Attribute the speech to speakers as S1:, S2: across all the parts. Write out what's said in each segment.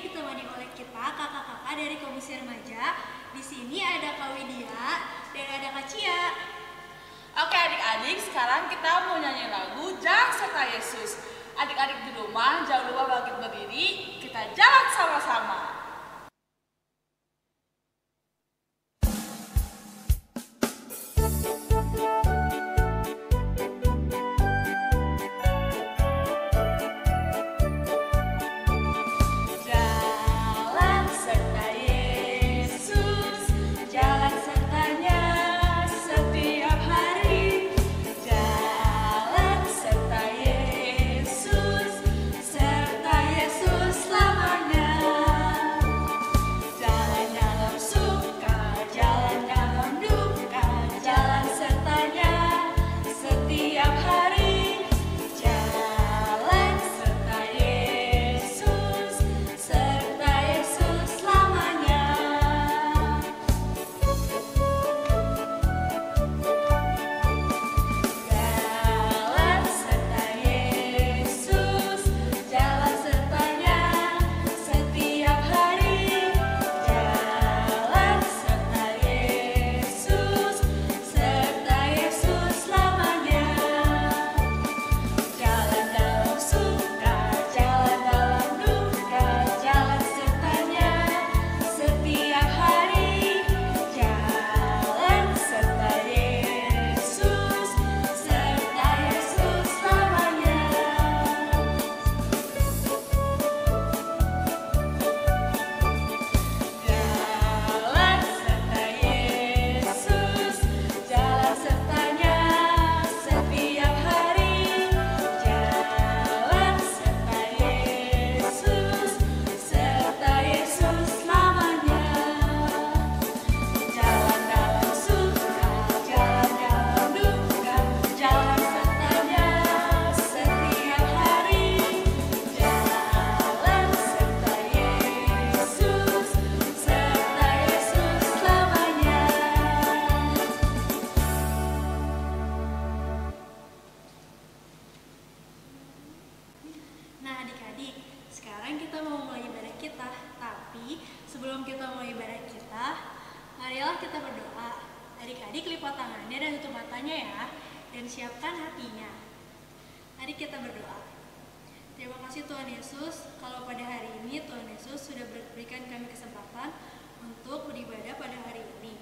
S1: ditemani oleh kita kakak-kakak dari Komisi Remaja. Di sini ada Kak Widya dan ada Kak Cia.
S2: Oke adik-adik, sekarang kita mau nyanyi lagu Jalan Serta Yesus. Adik-adik di rumah jangan lupa bangkit berdiri, kita jalan sama-sama.
S1: Nah adik-adik, sekarang kita mau mulai ibadah kita. Tapi sebelum kita mulai ibadah kita, marilah kita berdoa. Adik-adik lipat tangannya dan tutup matanya ya, dan siapkan hatinya. Mari kita berdoa. Terima kasih Tuhan Yesus, kalau pada hari ini Tuhan Yesus sudah berikan kami kesempatan untuk beribadah pada hari ini.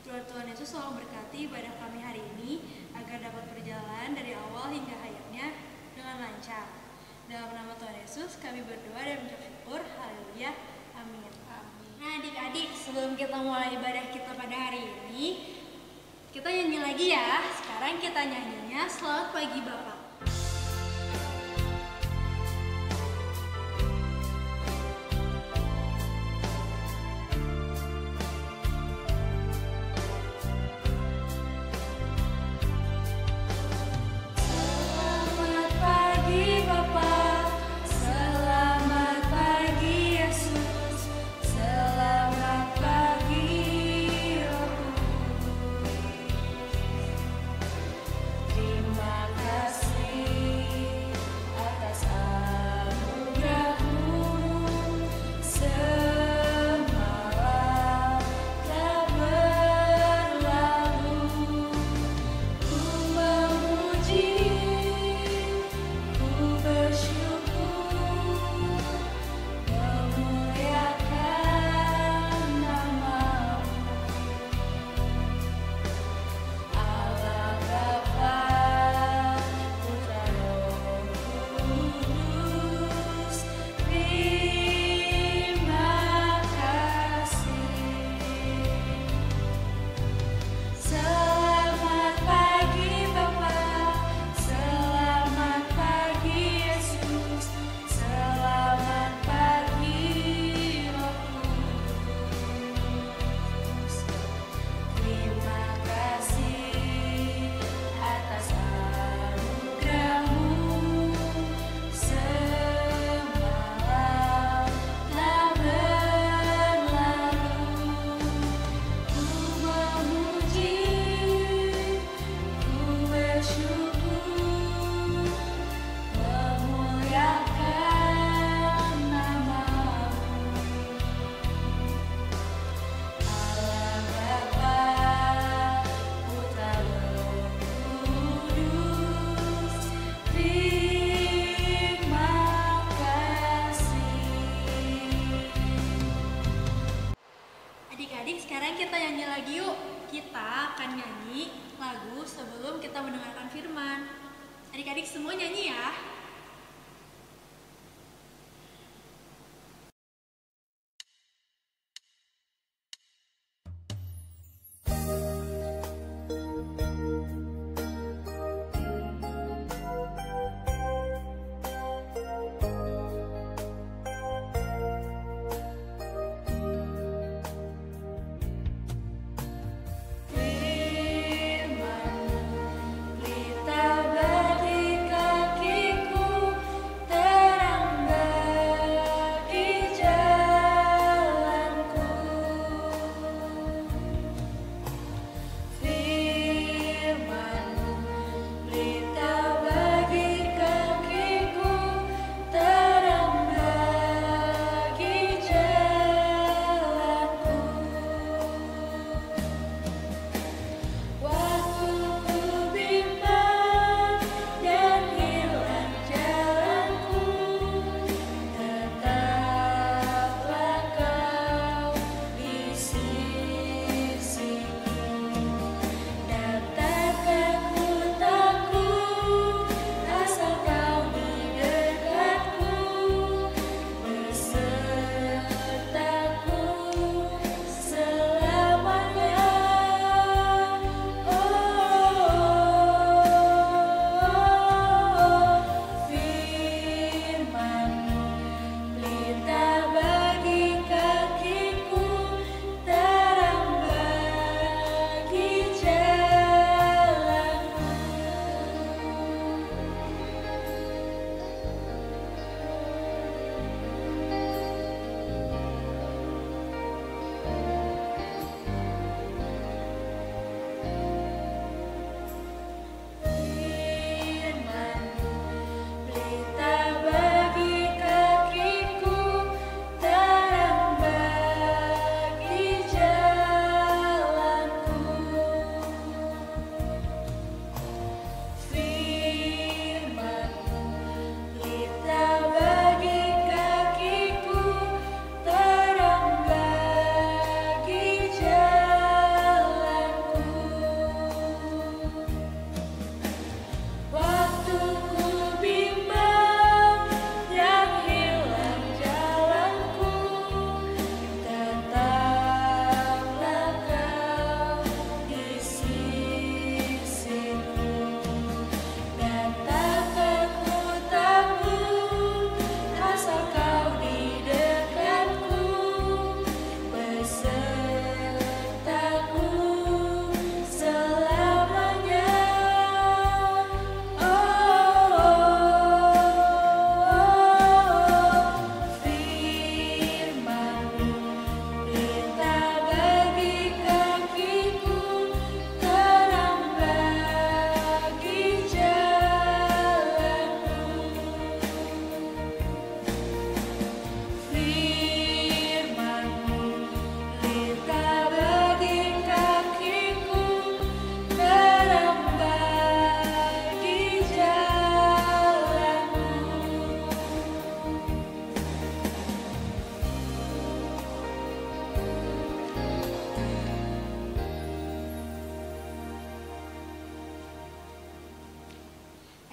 S1: Tuhan Yesus selalu berkati ibadah kami hari ini, agar dapat berjalan dari awal hingga akhirnya dengan lancar. Dalam nama Tuhan Yesus kami berdoa dan mengucap syukur. Haleluya. Amin. Nah adik-adik, sebelum kita mulai ibadah kita pada hari ini, kita nyanyi lagi ya. Sekarang kita nyanyinya Selamat Pagi Bapak.
S3: Terima kasih.
S1: Adik-adik semua nyanyi ya.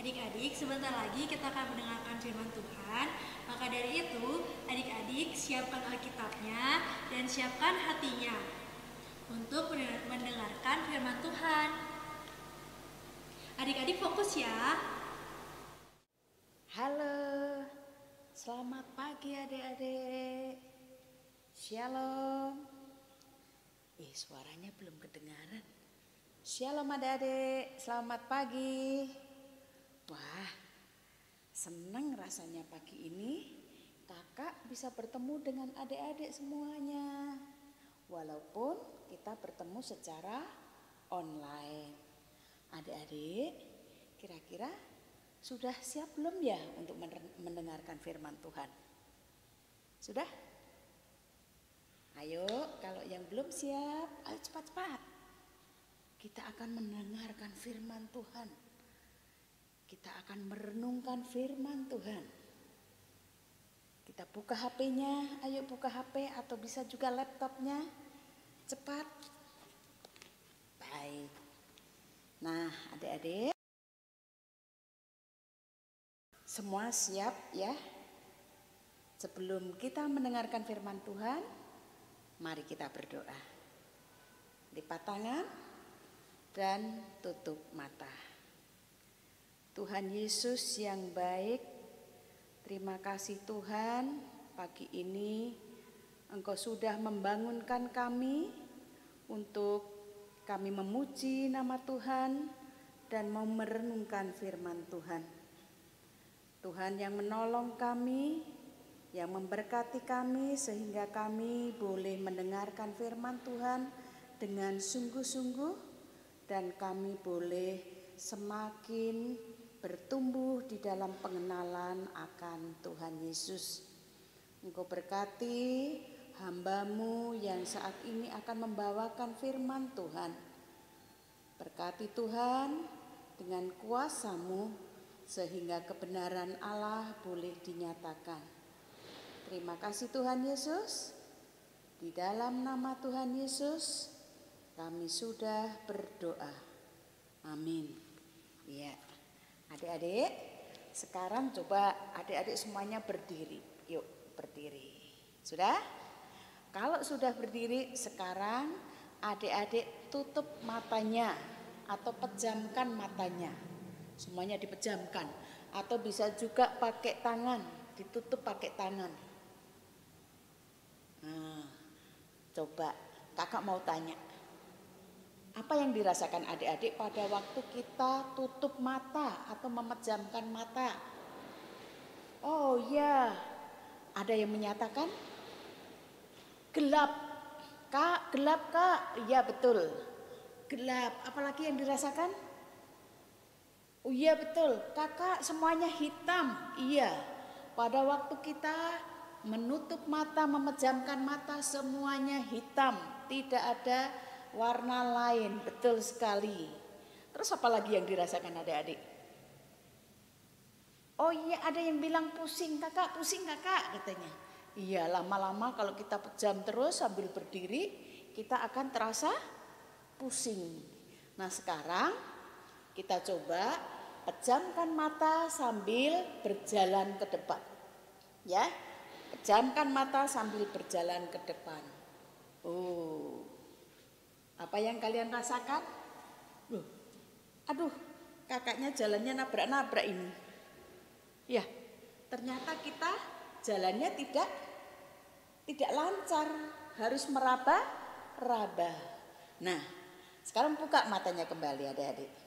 S1: Adik-adik, sebentar lagi kita akan mendengarkan firman Tuhan. Maka dari itu, adik-adik siapkan Alkitabnya dan siapkan hatinya untuk mendengarkan firman Tuhan. Adik-adik fokus ya.
S3: Halo, selamat pagi adik-adik. Shalom. Suaranya belum kedengaran. Shalom adik-adik, selamat pagi. Wah, senang rasanya pagi ini kakak bisa bertemu dengan adik-adik semuanya. Walaupun kita bertemu secara online. Adik-adik, kira-kira sudah siap belum ya untuk mendengarkan firman Tuhan? Sudah? Ayo, kalau yang belum siap, ayo cepat-cepat. Kita akan mendengarkan firman Tuhan. Kita akan merenungkan firman Tuhan. Kita buka HP-nya, ayo buka HP atau bisa juga laptopnya. Cepat. Baik. Nah, adik-adik. Semua siap ya? Sebelum kita mendengarkan firman Tuhan, mari kita berdoa. Lipat tangan dan tutup mata. Tuhan Yesus yang baik, terima kasih Tuhan, pagi ini Engkau sudah membangunkan kami untuk kami memuji nama Tuhan dan mau merenungkan firman Tuhan. Tuhan yang menolong kami, yang memberkati kami sehingga kami boleh mendengarkan firman Tuhan dengan sungguh-sungguh dan kami boleh semakin bertumbuh di dalam pengenalan akan Tuhan Yesus. Engkau berkati hamba-Mu yang saat ini akan membawakan firman Tuhan. Berkati Tuhan dengan kuasa-Mu sehingga kebenaran Allah boleh dinyatakan. Terima kasih Tuhan Yesus. Di dalam nama Tuhan Yesus kami sudah berdoa. Amin. Ya, adik-adik, sekarang coba adik-adik semuanya berdiri. Yuk berdiri. Sudah? Kalau sudah berdiri, sekarang adik-adik tutup matanya atau pejamkan matanya. Semuanya dipejamkan. Atau bisa juga pakai tangan, ditutup pakai tangan. Nah, coba kakak mau tanya, apa yang dirasakan adik-adik pada waktu kita tutup mata atau memejamkan mata? Oh ya, ada yang menyatakan gelap. Kak, gelap kak. Iya betul, gelap. Apalagi yang dirasakan? Oh iya betul, kakak semuanya hitam. Iya, pada waktu kita menutup mata, memejamkan mata, semuanya hitam, tidak ada warna lain. Betul sekali. Terus apa lagi yang dirasakan adik-adik? Oh iya, ada yang bilang pusing kakak katanya. Iya, lama-lama kalau kita pejam terus sambil berdiri, kita akan terasa pusing. Nah sekarang kita coba pejamkan mata sambil berjalan ke depan. Ya. Pejamkan mata sambil berjalan ke depan. Oh, apa yang kalian rasakan? Aduh, kakaknya jalannya nabrak-nabrak ini. Ya, ternyata kita jalannya tidak lancar, harus meraba-raba. Nah, sekarang buka matanya kembali adik-adik.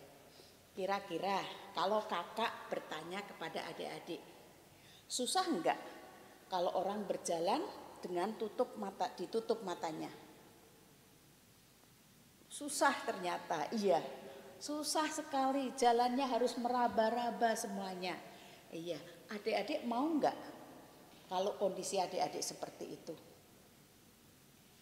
S3: Kira-kira kalau kakak bertanya kepada adik-adik, susah enggak kalau orang berjalan dengan ditutup matanya? Susah ternyata, iya. Susah sekali, jalannya harus meraba-raba semuanya. Iya, adik-adik mau enggak kalau kondisi adik-adik seperti itu?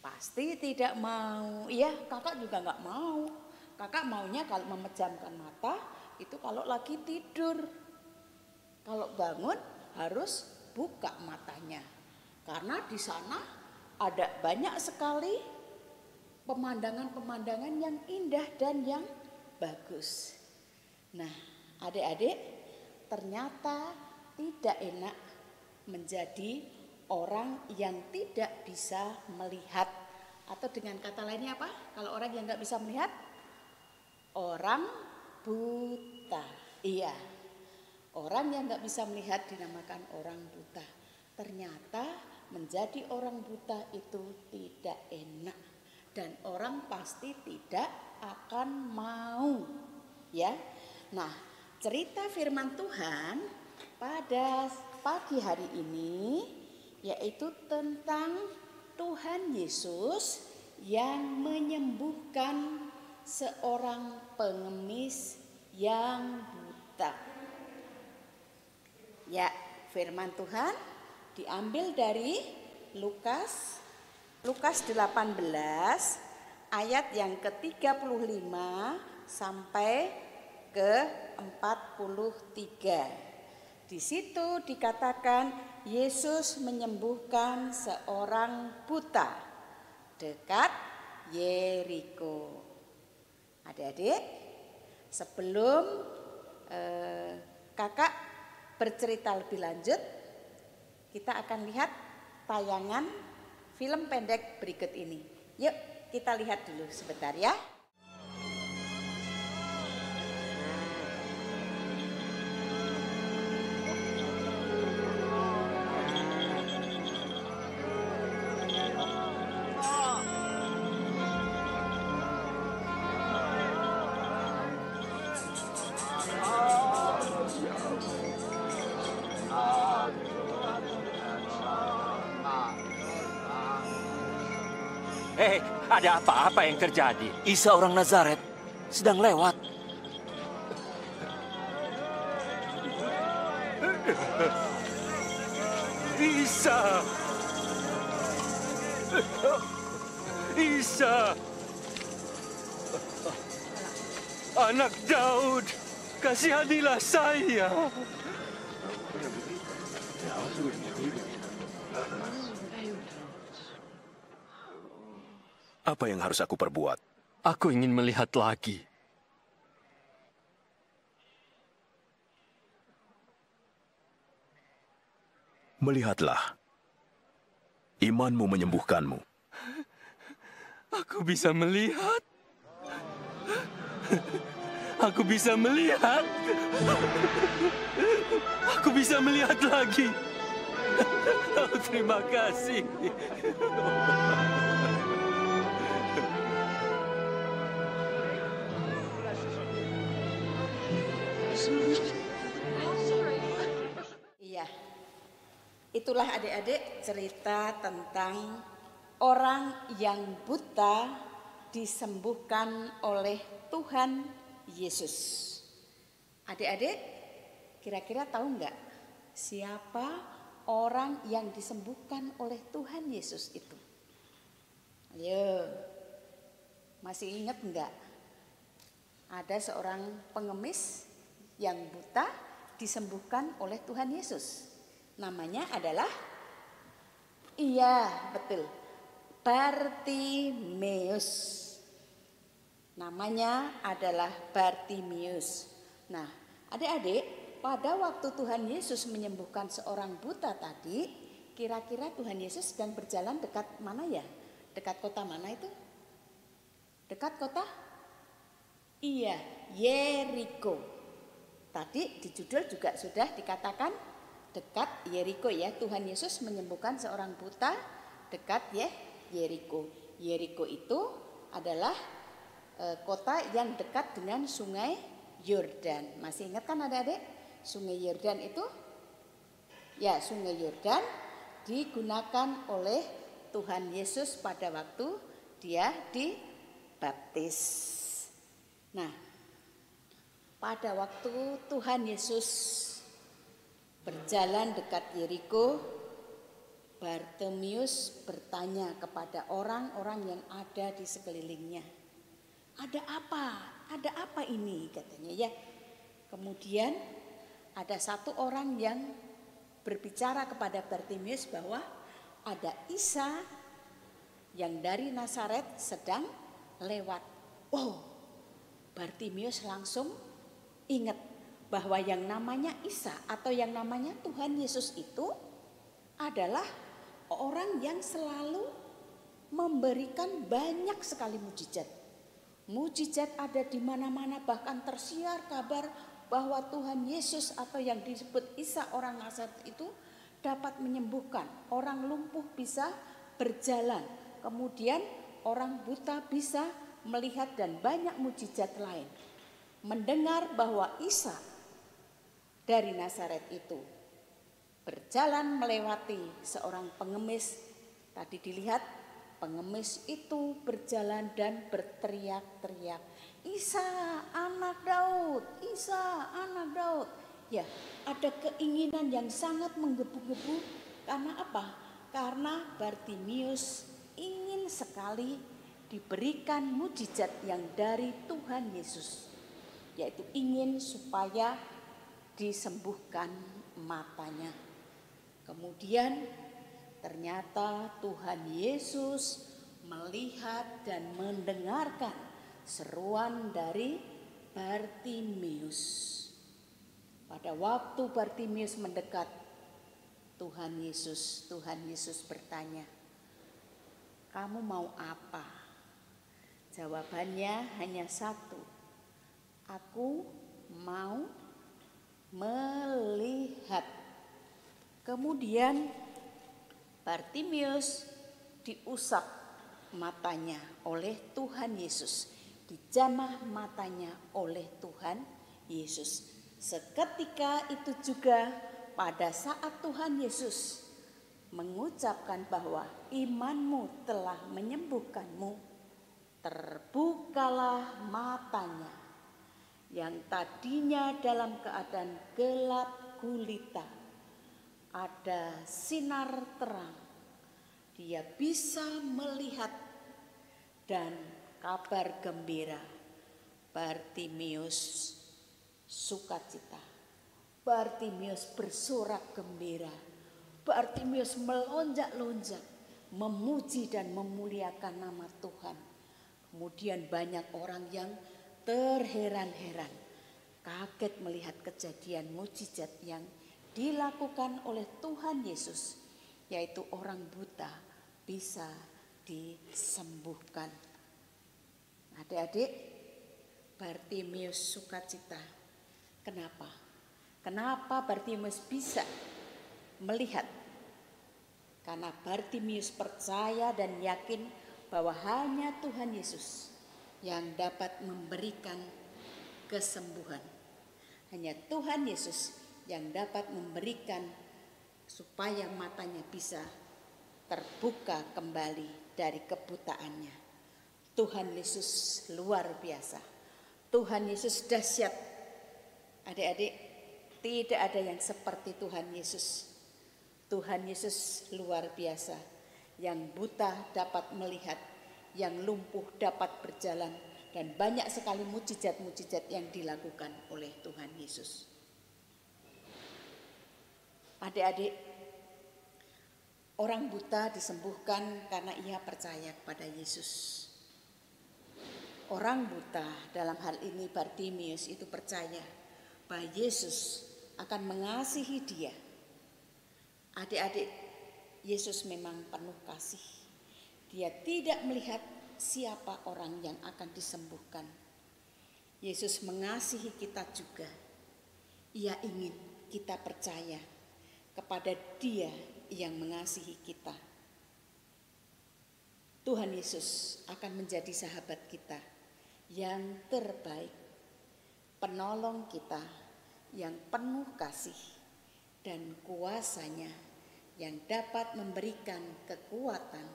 S3: Pasti tidak mau. Iya, kakak juga enggak mau. Kakak maunya kalau memejamkan mata itu kalau lagi tidur. Kalau bangun harus buka matanya, karena di sana ada banyak sekali pemandangan-pemandangan yang indah dan yang bagus. Nah, adik-adik, ternyata tidak enak menjadi orang yang tidak bisa melihat, atau dengan kata lainnya apa? Kalau orang yang nggak bisa melihat, orang buta. Iya. Orang yang nggak bisa melihat dinamakan orang buta. Ternyata menjadi orang buta itu tidak enak dan orang pasti tidak akan mau, ya. Nah, cerita firman Tuhan pada pagi hari ini yaitu tentang Tuhan Yesus yang menyembuhkan seorang pengemis yang buta. Ya, firman Tuhan diambil dari Lukas 18 ayat yang ke-35 sampai ke-43. Di situ dikatakan Yesus menyembuhkan seorang buta dekat Yeriko. Adik-adik, sebelum kakak bercerita lebih lanjut, kita akan lihat tayangan film pendek berikut ini. Yuk kita lihat dulu sebentar ya.
S4: Ada apa-apa yang terjadi? Isa orang Nazaret sedang lewat. Isa! Isa! Anak Daud, kasihanilah saya.
S5: Apa yang harus aku perbuat?
S4: Aku ingin melihat lagi.
S5: Melihatlah. Imanmu menyembuhkanmu.
S4: Aku bisa melihat. Aku bisa melihat. Aku bisa melihat lagi. Oh, terima kasih.
S3: Iya, itulah adik-adik cerita tentang orang yang buta disembuhkan oleh Tuhan Yesus. Adik-adik, kira-kira tahu nggak siapa orang yang disembuhkan oleh Tuhan Yesus itu? Ayo, masih ingat nggak? Ada seorang pengemis yang buta disembuhkan oleh Tuhan Yesus. Namanya adalah, iya betul, Bartimeus. Namanya adalah Bartimeus. Nah, adik-adik, pada waktu Tuhan Yesus menyembuhkan seorang buta tadi, kira-kira Tuhan Yesus sedang berjalan dekat mana ya? Dekat kota mana itu? Dekat kota? Iya, Yeriko. Tadi di judul juga sudah dikatakan dekat Yeriko ya. Tuhan Yesus menyembuhkan seorang buta dekat Yeriko. Yeriko itu adalah kota yang dekat dengan sungai Yordan. Masih ingat kan adik-adik? Sungai Yordan itu? Ya, sungai Yordan digunakan oleh Tuhan Yesus pada waktu dia dibaptis. Nah, pada waktu Tuhan Yesus berjalan dekat Yeriko, Bartimeus bertanya kepada orang-orang yang ada di sekelilingnya. Ada apa? Ada apa ini? Katanya ya. Kemudian ada satu orang yang berbicara kepada Bartimeus bahwa ada Isa yang dari Nazaret sedang lewat. Oh, Bartimeus langsung ingat bahwa yang namanya Isa atau yang namanya Tuhan Yesus itu adalah orang yang selalu memberikan banyak sekali mujizat. Mujizat ada di mana-mana, bahkan tersiar kabar bahwa Tuhan Yesus atau yang disebut Isa orang Nazaret itu dapat menyembuhkan. Orang lumpuh bisa berjalan, kemudian orang buta bisa melihat dan banyak mujizat lain. Mendengar bahwa Isa dari Nazaret itu berjalan melewati seorang pengemis. Tadi dilihat pengemis itu berjalan dan berteriak-teriak, Isa anak Daud, Isa anak Daud. Ya, ada keinginan yang sangat menggebu-gebu. Karena apa? Karena Bartimeus ingin sekali diberikan mujizat yang dari Tuhan Yesus, yaitu ingin supaya disembuhkan matanya. Kemudian ternyata Tuhan Yesus melihat dan mendengarkan seruan dari Bartimeus. Pada waktu Bartimius mendekat, Tuhan Yesus bertanya, "Kamu mau apa?" Jawabannya hanya satu, "Aku mau melihat." Kemudian Bartimius diusap matanya oleh Tuhan Yesus, dijamah matanya oleh Tuhan Yesus. Seketika itu juga pada saat Tuhan Yesus mengucapkan bahwa imanmu telah menyembuhkanmu, terbukalah matanya yang tadinya dalam keadaan gelap gulita. Ada sinar terang, dia bisa melihat, dan kabar gembira. Bartimius sukacita, Bartimius bersorak gembira, Bartimius melonjak-lonjak memuji dan memuliakan nama Tuhan. Kemudian banyak orang yang terheran-heran, kaget melihat kejadian mujizat yang dilakukan oleh Tuhan Yesus, yaitu orang buta bisa disembuhkan. Adik-adik, Bartimius sukacita. Kenapa? Kenapa Bartimius bisa melihat? Karena Bartimius percaya dan yakin bahwa hanya Tuhan Yesus yang dapat memberikan kesembuhan. Hanya Tuhan Yesus yang dapat memberikan supaya matanya bisa terbuka kembali dari kebutaannya. Tuhan Yesus luar biasa. Tuhan Yesus dahsyat. Adik-adik, tidak ada yang seperti Tuhan Yesus. Tuhan Yesus luar biasa. Yang buta dapat melihat, yang lumpuh dapat berjalan, dan banyak sekali mujizat-mujizat yang dilakukan oleh Tuhan Yesus. Adik-adik, orang buta disembuhkan karena ia percaya kepada Yesus. Orang buta dalam hal ini Bartimius itu percaya bahwa Yesus akan mengasihi dia. Adik-adik, Yesus memang penuh kasih. Dia tidak melihat siapa orang yang akan disembuhkan. Yesus mengasihi kita juga. Ia ingin kita percaya kepada Dia yang mengasihi kita. Tuhan Yesus akan menjadi sahabat kita yang terbaik, penolong kita yang penuh kasih dan kuasanya yang dapat memberikan kekuatan,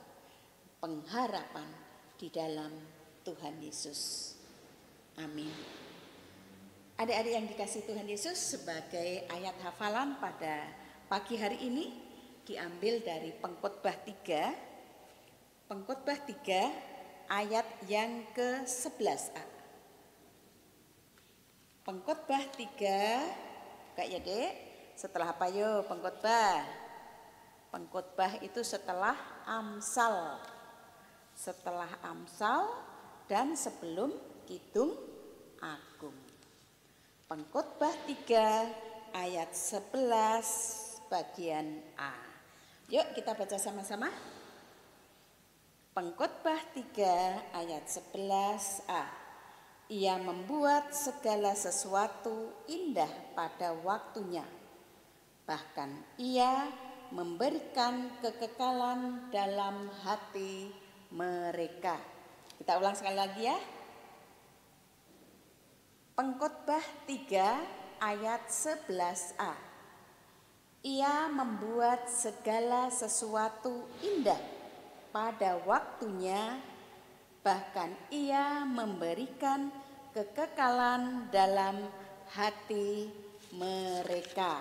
S3: pengharapan di dalam Tuhan Yesus. Amin. Adik-adik yang dikasihi Tuhan Yesus, sebagai ayat hafalan pada pagi hari ini diambil dari Pengkhotbah 3. Pengkhotbah 3 ayat yang ke-11a. Pengkhotbah 3, Kak ya Dek, setelah apa yo pengkhotbah? Pengkhotbah itu setelah Amsal. Setelah Amsal dan sebelum Kidung Agung. Pengkhotbah 3 ayat 11 bagian A. Yuk kita baca sama-sama. Pengkhotbah 3 ayat 11a. Ia membuat segala sesuatu indah pada waktunya. Bahkan ia memberikan kekekalan dalam hati mereka. Kita ulang sekali lagi ya. Pengkhotbah 3 ayat 11a. Ia membuat segala sesuatu indah pada waktunya, bahkan ia memberikan kekekalan dalam hati mereka.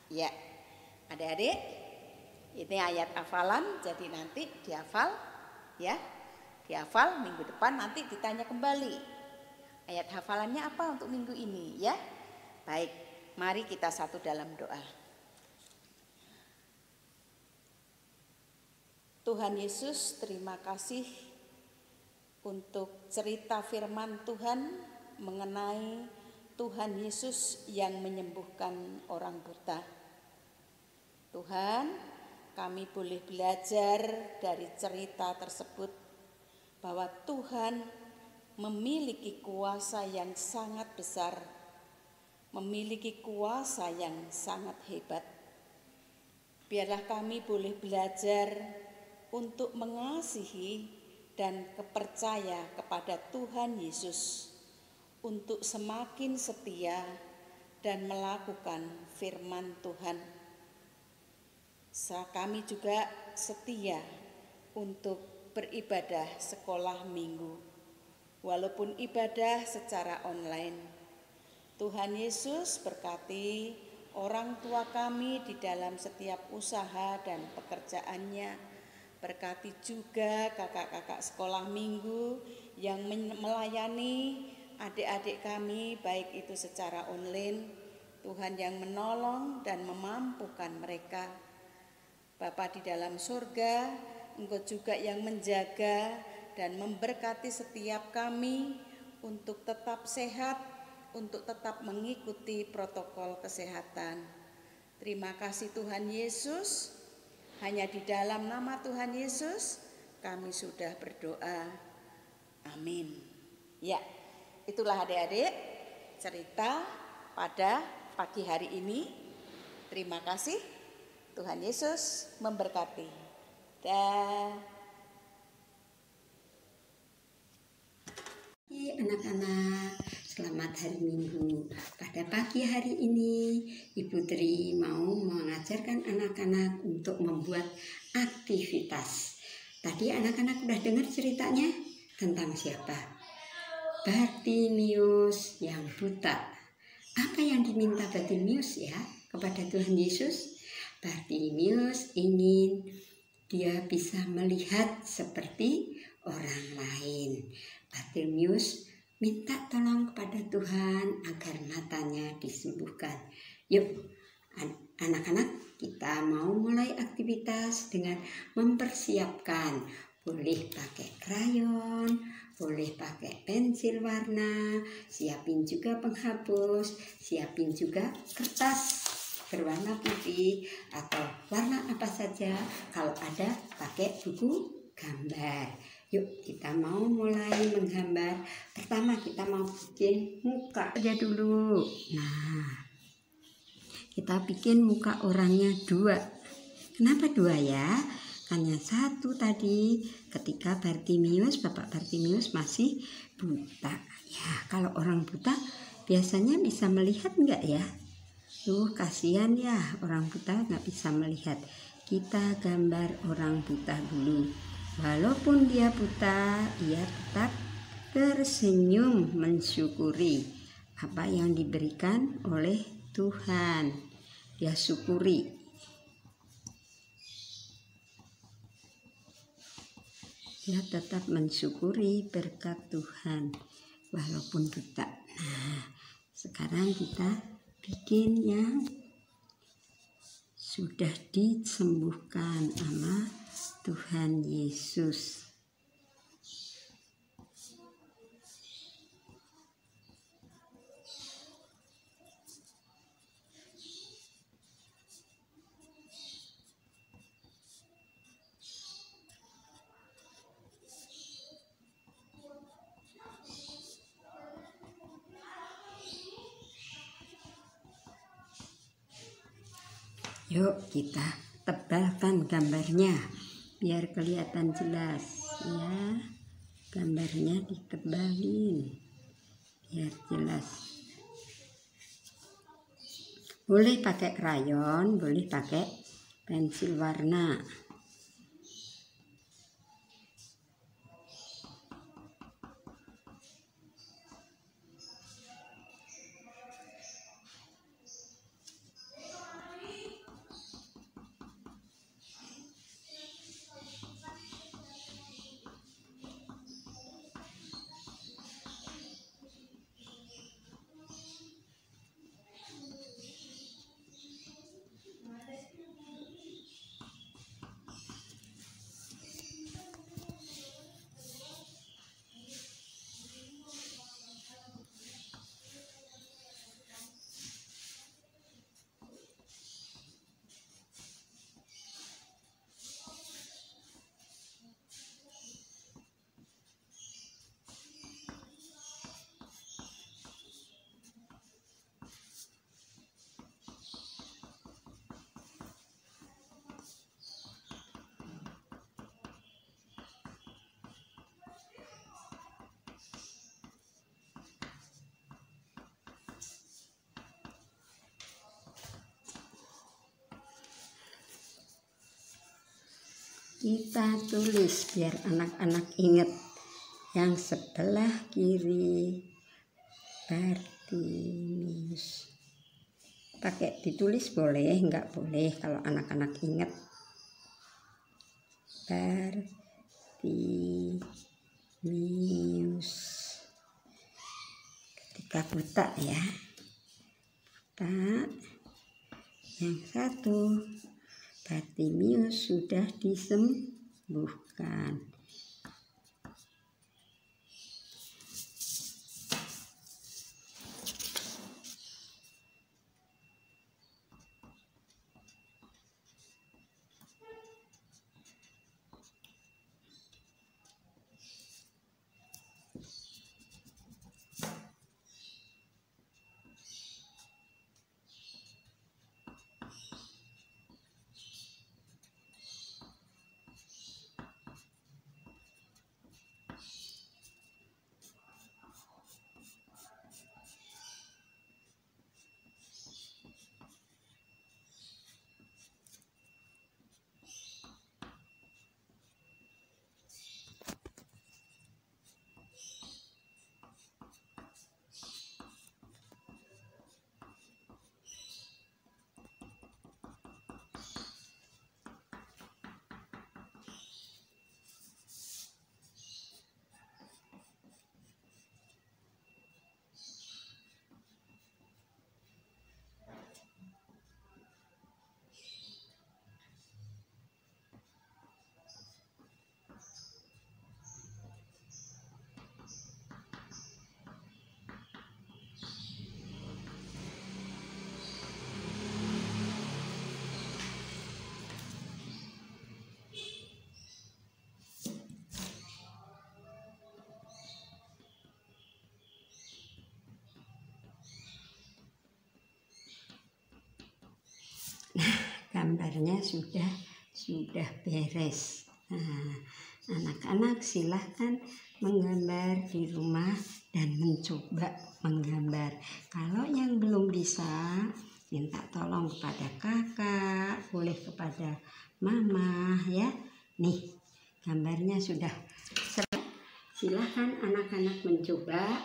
S3: Ya, adik-adik, ini ayat hafalan, jadi nanti dihafal ya. Dihafal, minggu depan nanti ditanya kembali. Ayat hafalannya apa untuk minggu ini ya? Baik, mari kita satu dalam doa. Tuhan Yesus, terima kasih untuk cerita firman Tuhan mengenai Tuhan Yesus yang menyembuhkan orang buta. Tuhan, kami boleh belajar dari cerita tersebut bahwa Tuhan memiliki kuasa yang sangat besar, memiliki kuasa yang sangat hebat. Biarlah kami boleh belajar untuk mengasihi dan percaya kepada Tuhan Yesus, untuk semakin setia dan melakukan firman Tuhan. Kami juga setia untuk beribadah sekolah minggu, walaupun ibadah secara online. Tuhan Yesus berkati orang tua kami di dalam setiap usaha dan pekerjaannya. Berkati juga kakak-kakak sekolah minggu yang melayani adik-adik kami, baik itu secara online. Tuhan yang menolong dan memampukan mereka. Bapa di dalam surga, Engkau juga yang menjaga dan memberkati setiap kami untuk tetap sehat, untuk tetap mengikuti protokol kesehatan. Terima kasih Tuhan Yesus. Hanya di dalam nama Tuhan Yesus kami sudah berdoa. Amin. Ya, itulah adik-adik cerita pada pagi hari ini. Terima kasih. Tuhan Yesus memberkati. Dah.
S6: Anak-anak, selamat hari Minggu. Pada pagi hari ini, Ibu Tri mau mengajarkan anak-anak untuk membuat aktivitas. Tadi anak-anak udah dengar ceritanya tentang siapa? Bartimius yang buta. Apa yang diminta Bartimius ya kepada Tuhan Yesus? Bartimius ingin dia bisa melihat seperti orang lain. Bartimius minta tolong kepada Tuhan agar matanya disembuhkan. Yuk anak-anak, kita mau mulai aktivitas dengan mempersiapkan. Boleh pakai krayon, boleh pakai pensil warna, siapin juga penghapus, siapin juga kertas berwarna putih atau warna apa saja. Kalau ada pakai buku gambar. Yuk kita mau mulai menggambar. Pertama kita mau bikin muka aja dulu. Nah, kita bikin muka orangnya 2. Kenapa 2 ya? Hanya 1 tadi ketika Bapak Bartimius masih buta. Ya, kalau orang buta biasanya bisa melihat enggak ya? Kasihan ya orang buta nggak bisa melihat. Kita gambar orang buta dulu. Walaupun dia buta, ia tetap tersenyum mensyukuri apa yang diberikan oleh Tuhan. Dia syukuri. Dia tetap mensyukuri berkat Tuhan walaupun buta. Nah, sekarang kita bikin yang sudah disembuhkan sama Tuhan Yesus. Yuk kita tebalkan gambarnya biar kelihatan jelas ya. Gambarnya ditebalin biar jelas. Boleh pakai krayon, boleh pakai pensil warna. kita tulis biar anak-anak ingat. Yang sebelah kiri Bartimius. Pakai ditulis boleh, enggak boleh kalau anak-anak ingat. Bartimius. Ketika buta ya. Buta. Yang satu, Bartimius sudah disembuhkan. Gambarnya sudah beres. Nah, anak-anak silahkan menggambar di rumah dan mencoba menggambar. Kalau yang belum bisa, minta tolong kepada kakak, boleh kepada mama ya. Nih, gambarnya sudah selesai. Silahkan anak-anak mencoba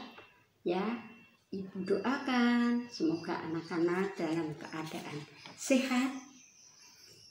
S6: ya. Ibu doakan semoga anak-anak dalam keadaan sehat,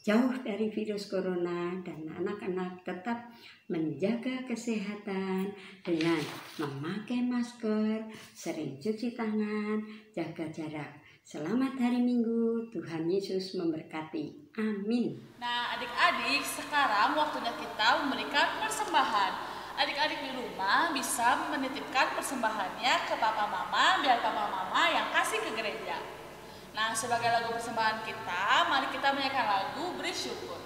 S6: jauh dari virus corona, dan anak-anak tetap menjaga kesehatan dengan memakai masker, sering cuci tangan, jaga jarak. Selamat hari Minggu, Tuhan Yesus memberkati. Amin.
S2: Nah, adik-adik, sekarang waktunya kita memberikan persembahan. Adik-adik di rumah bisa menitipkan persembahannya ke papa mama, biar papa mama yang kasih ke gereja. Nah, sebagai lagu persembahan kita, mari kita menyanyikan lagu Beri Syukur.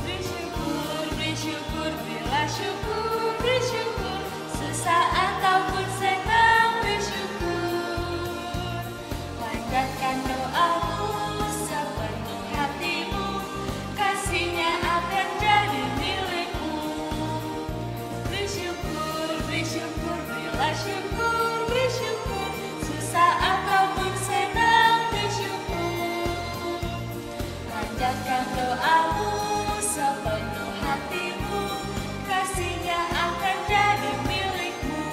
S2: Beri syukur, beri syukur, berilah syukur, beri syukur, sesaat ataupun senang, beri syukur. Panjatkan doamu sepenuh hatimu, kasihnya akan jadi milikmu. Beri syukur, berilah syukur, beri syukur, susah ataupun senang, beri syukur. Panjatkan doamu sepenuh hatimu, kasihnya akan jadi milikmu.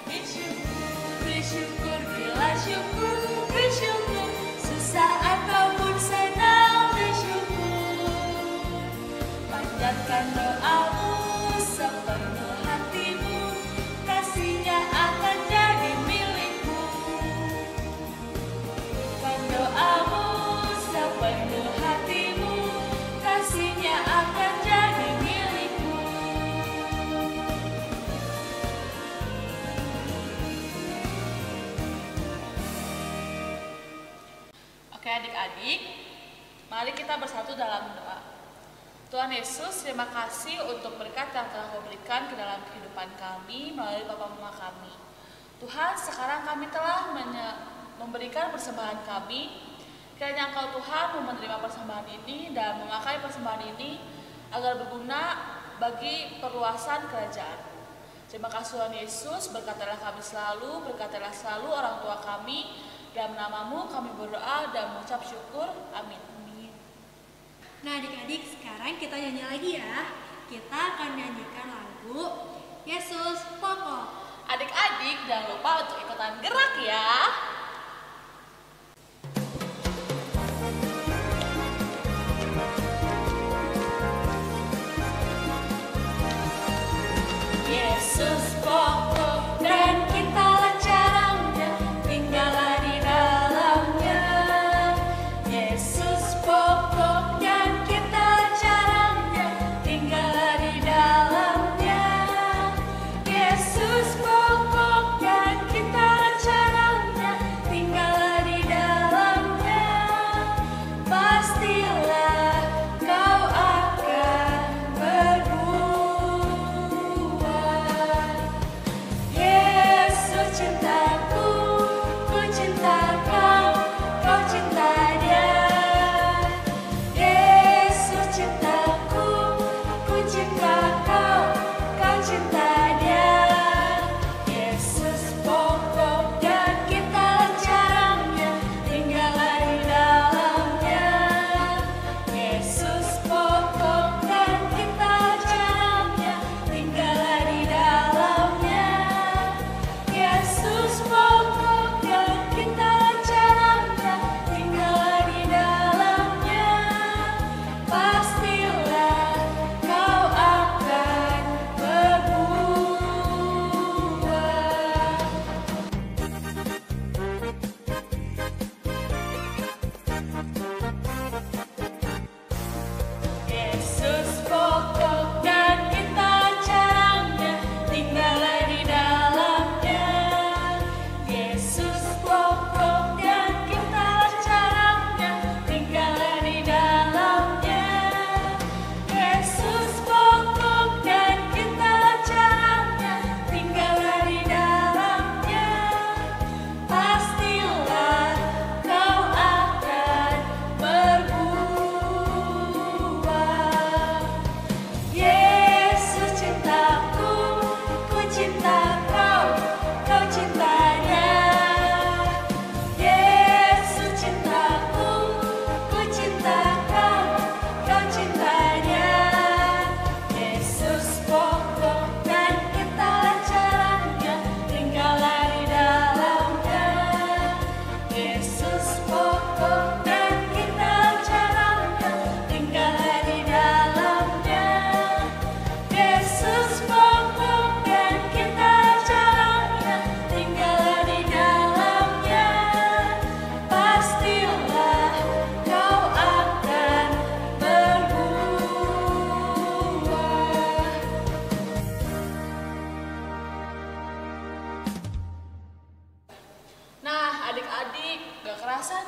S2: Beri syukur, berilah syukur, beri syukur, susah ataupun senang, beri syukur. Panjatkan doamu sepenuh hatimu, kasihnya akan jadi milikmu. Kan doamu sepenuh hatimu, kasihnya akan jadi milikmu. Oke adik-adik, mari kita bersatu dalam doa. Tuhan Yesus, terima kasih untuk berkat yang telah Kau berikan ke dalam kehidupan kami melalui Bapa Mama kami. Tuhan, sekarang kami telah memberikan persembahan kami Kiranya Engkau Tuhan mau menerima persembahan ini dan memakai persembahan ini agar berguna bagi perluasan kerajaan. Terima kasih Tuhan Yesus, berkatilah kami selalu, berkatilah selalu orang tua kami. Dalam nama-Mu kami berdoa dan mengucap syukur. Amin.
S1: Nah adik-adik, sekarang kita nyanyi lagi ya. Kita akan menyanyikan lagu Yesus Pokok.
S2: Adik-adik jangan lupa untuk ikutan gerak ya.
S1: Yesus pokok dan kita carangnya, tinggallah di dalamnya. Yesus pokok dan kita carangnya, tinggallah di dalamnya. Yesus pokok dan kita carangnya, tinggallah di dalamnya. Pastilah kau akan Yesus cintaku, ku cinta kau, kau cinta dia. Yesus cintaku, ku cinta kau, kau cinta dia. Yesus pokok dan kita carangnya, tinggallah di dalamnya. Yesus pokok dan kita carangnya, tinggallah di dalamnya. Yesus pokok dan kita caranya, tinggallah di dalamnya. Pastilah kau akan berbuah. Yesus pokok dan kita caranya, tinggallah di dalamnya. Yesus pokok dan kita caranya, tinggallah di dalamnya. Yesus pokok dan kita caranya, tinggallah di dalamnya. Pastilah kau akan berbuah. Yesus cintaku, ku cinta kau, kau cinta dia. Yesus cintaku, ku cinta kau, kau cinta dia. Yesus pokok dan kita caranya, tinggallah di dalamnya. Yesus pokok dan kita caranya, tinggallah di dalamnya. Yesus pokok dan kita caranya, tinggallah di dalamnya. Pastilah kau akan berbuah.
S2: Nah adik-adik, gak kerasa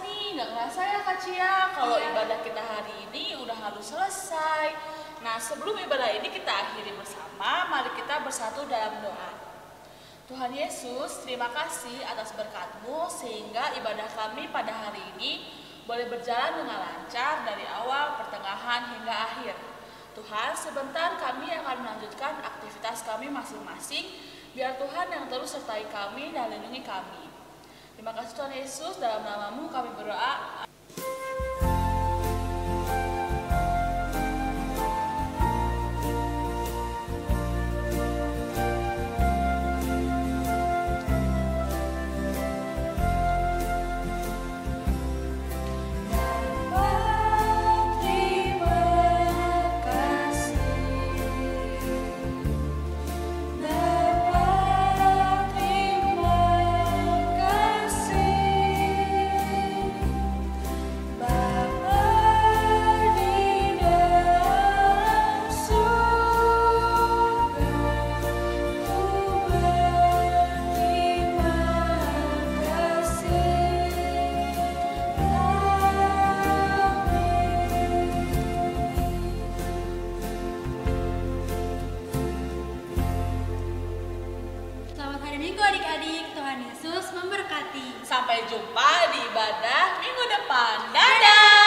S2: ya Kak Cia kalau ibadah kita hari ini udah harus selesai. Nah sebelum ibadah ini kita akhiri bersama, mari kita bersatu dalam doa. Tuhan Yesus, terima kasih atas berkat-Mu sehingga ibadah kami pada hari ini boleh berjalan dengan lancar dari awal, pertengahan hingga akhir. Tuhan, sebentar kami akan melanjutkan aktivitas kami masing-masing. Biar Tuhan yang terus sertai kami dan lindungi kami. Terima kasih Tuhan Yesus, dalam nama-Mu kami berdoa.
S1: Terima kasih.
S2: Sampai jumpa di ibadah minggu depan. Dadah!